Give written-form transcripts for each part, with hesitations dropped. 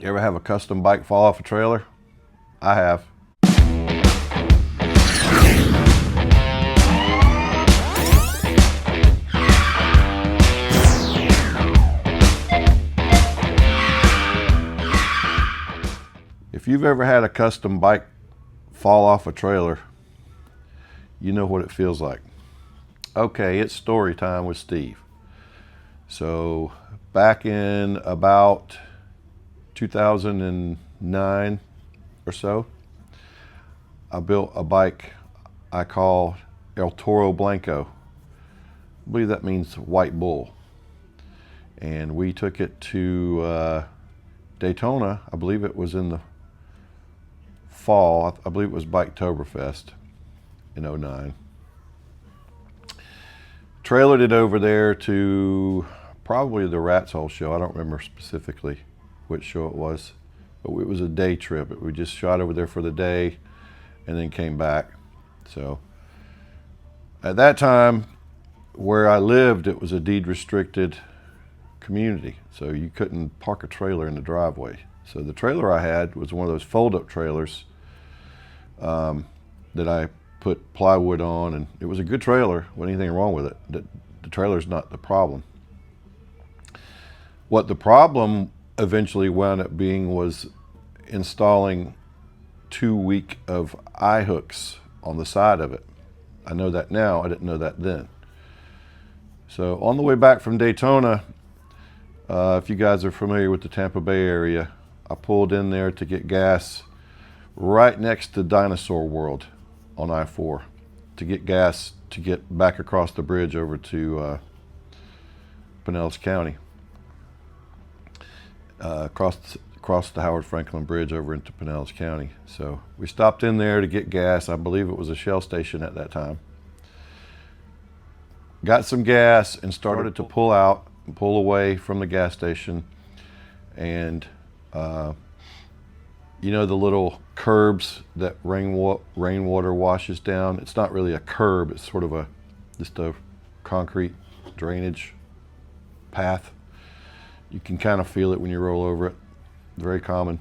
You ever have a custom bike fall off a trailer? I have. If you've ever had a custom bike fall off a trailer, you know what it feels like. Okay, it's story time with Steve. So back in about 2009 or so, I built a bike I call El Toro Blanco. I believe that means white bull. And we took it to Daytona. I believe it was in the fall. I believe it was Biketoberfest in '09. Trailered it over there to probably the Rat's Hole show. I don't remember specifically which show it was, but it was a day trip. We just shot over there for the day and then came back. So at that time, where I lived, it was a deed restricted community, so you couldn't park a trailer in the driveway. So the trailer I had was one of those fold-up trailers that I put plywood on, and it was a good trailer. Wasn't anything wrong with it. The trailer's not the problem. What the problem eventually wound up being was installing 2 weeks of eye hooks on the side of it. I know that now. I didn't know that then. So on the way back from Daytona, if you guys are familiar with the Tampa Bay area, I pulled in there to get gas right next to Dinosaur World on I-4 to get gas to get back across the bridge over to Pinellas County. Across the Howard Franklin Bridge over into Pinellas County. So we stopped in there to get gas. I believe it was a Shell station at that time. Got some gas and started to pull away from the gas station. And you know the little curbs that rainwater washes down? It's not really a curb, it's sort of just a concrete drainage path. You can kind of feel it when you roll over it. Very common.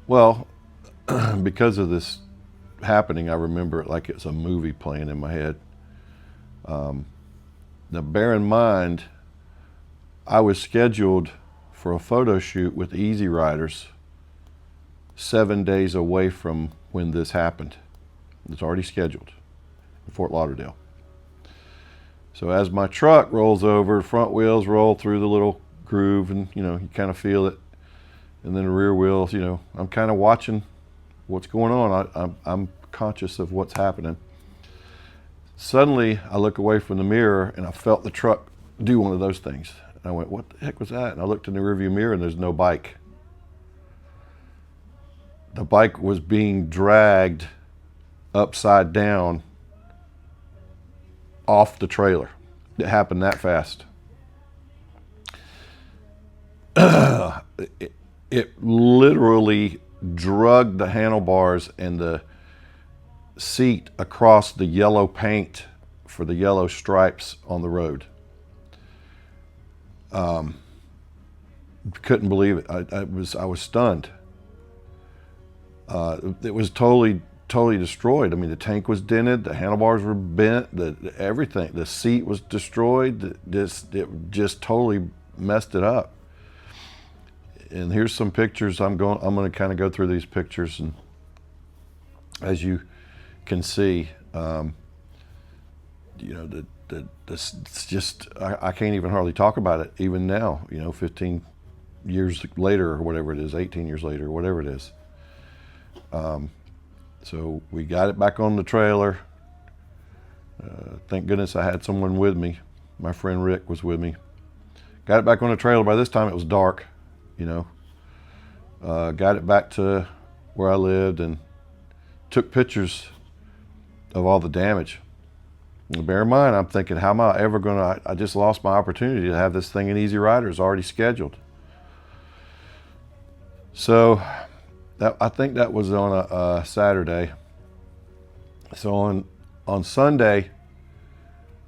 Well, because of this happening, I remember it like it's a movie playing in my head. Now bear in mind, I was scheduled for a photo shoot with the Easyriders 7 days away from when this happened. It's already scheduled in Fort Lauderdale. So as my truck rolls over, front wheels roll through the little groove, and you kind of feel it, and then the rear wheels, I'm kind of watching what's going on. I'm conscious of what's happening. Suddenly I look away from the mirror and I felt the truck do one of those things. And I went, what the heck was that? And I looked in the rearview mirror and there's no bike. The bike was being dragged upside down off the trailer. It happened that fast. It literally dragged the handlebars and the seat across the yellow paint for the yellow stripes on the road. Couldn't believe it. I was stunned. It was totally destroyed. I mean, the tank was dented, the handlebars were bent, everything. The seat was destroyed. It just totally messed it up. And here's some pictures. I'm going to kind of go through these pictures, and as you can see, it's just I can't even hardly talk about it even now. 15 years later or whatever it is, 18 years later, whatever it is. So we got it back on the trailer. Thank goodness I had someone with me. My friend Rick was with me. Got it back on the trailer. By this time it was dark, Got it back to where I lived and took pictures of all the damage. And bear in mind, I'm thinking, how am I ever gonna, I just lost my opportunity to have this thing in Easyriders already scheduled. So I think that was on a Saturday. So on Sunday,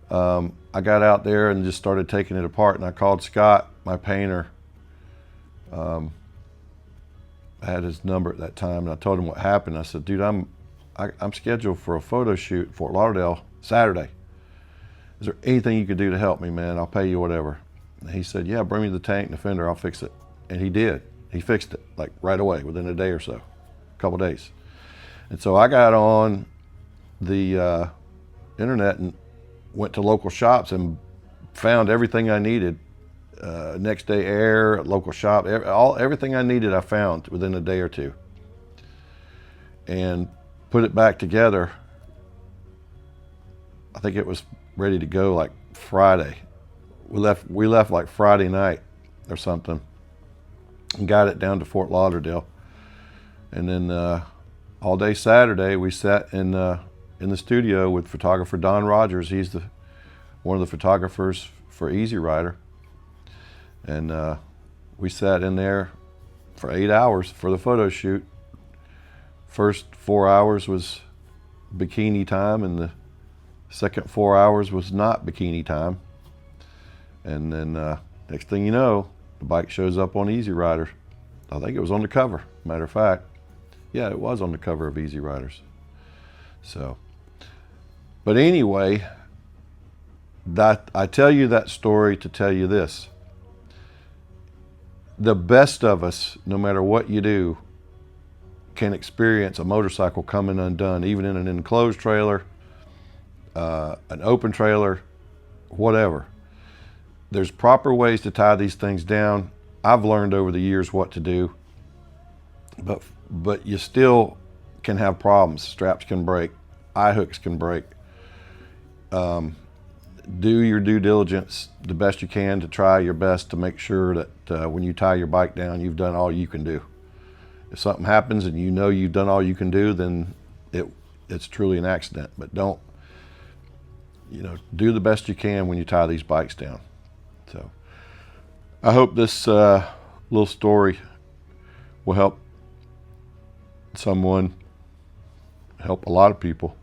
I got out there and just started taking it apart, and I called Scott, my painter, I had his number at that time, and I told him what happened. I said, dude, I'm scheduled for a photo shoot in Fort Lauderdale Saturday. Is there anything you could do to help me, man? I'll pay you whatever. And he said, yeah, bring me the tank and the fender, I'll fix it. And he did. He fixed it like right away, within a day or so, a couple days. And so I got on the internet and went to local shops and found everything I needed. Next day air, local shop, everything I needed I found within a day or two. And put it back together. I think it was ready to go like Friday. We left like Friday night or something and got it down to Fort Lauderdale. And then all day Saturday we sat in the studio with photographer Don Rogers. He's one of the photographers for Easyrider. And we sat in there for 8 hours for the photo shoot. First 4 hours was bikini time, and the second 4 hours was not bikini time. And then next thing you know, the bike shows up on Easyrider. I think it was on the cover, matter of fact. Yeah, it was on the cover of Easyriders. So, but anyway, I tell you that story to tell you this. The best of us, no matter what you do, can experience a motorcycle coming undone, even in an enclosed trailer, an open trailer, whatever. There's proper ways to tie these things down. I've learned over the years what to do, but you still can have problems. Straps can break, eye hooks can break. Do your due diligence the best you can to try your best to make sure that when you tie your bike down, you've done all you can do. If something happens and you know you've done all you can do, then it's truly an accident. But don't, do the best you can when you tie these bikes down. So I hope this little story will help someone, help a lot of people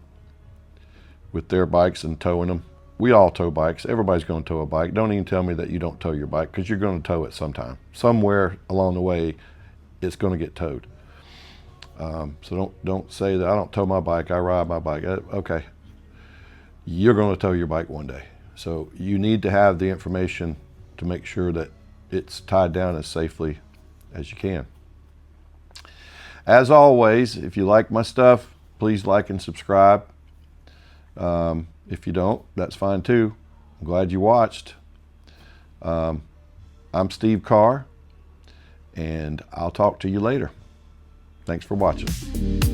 with their bikes and towing them. We all tow bikes. Everybody's going to tow a bike. Don't even tell me that you don't tow your bike, because you're going to tow it sometime. Somewhere along the way, it's going to get towed. So don't say that I don't tow my bike, I ride my bike. Okay, you're going to tow your bike one day. So you need to have the information to make sure that it's tied down as safely as you can. As always, if you like my stuff, please like and subscribe. If you don't, that's fine too. I'm glad you watched. I'm Steve Carr, and I'll talk to you later. Thanks for watching.